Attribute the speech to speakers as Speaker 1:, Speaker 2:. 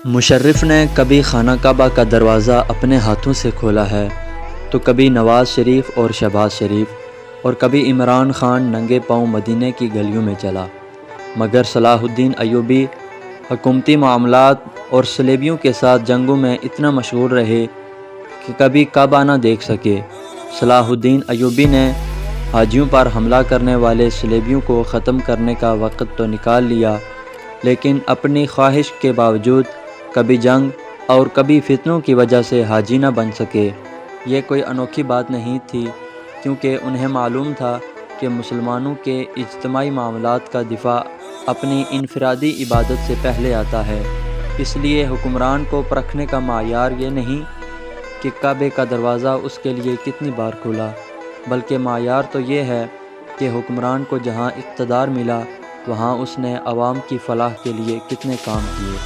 Speaker 1: مشرف نے کبھی خانہ کعبہ کا دروازہ اپنے ہاتھوں سے کھولا ہے، تو کبھی نواز شریف اور شہباز شریف، اور کبھی عمران خان ننگے پاؤں مدینہ کی گلیوں میں چلا، مگر صلاح الدین ایوبی حکومتی معاملات اور صلیبیوں کے ساتھ جنگوں میں اتنا مشغول رہے کہ کبھی کعبہ نہ دیکھ سکے۔ صلاح الدین ایوبی نے حاجیوں پر حملہ کرنے والے صلیبیوں کو ختم کرنے کا وقت تو نکال لیا، لیکن اپنی خواہش کے باوجود کبھی جنگ اور کبھی فتنوں کی وجہ سے حاجی نہ بن سکے۔ یہ کوئی انوکھی بات نہیں تھی، کیونکہ انہیں معلوم تھا کہ مسلمانوں کے اجتماعی معاملات کا دفاع اپنی انفرادی عبادت سے پہلے آتا ہے۔ اس لیے حکمران کو پرکھنے کا معیار یہ نہیں کہ کعبے کا دروازہ اس کے لیے کتنی بار کھلا، بلکہ معیار تو یہ ہے کہ حکمران کو جہاں اقتدار ملا، وہاں اس نے عوام کی فلاح کے لیے کتنے کام کیے۔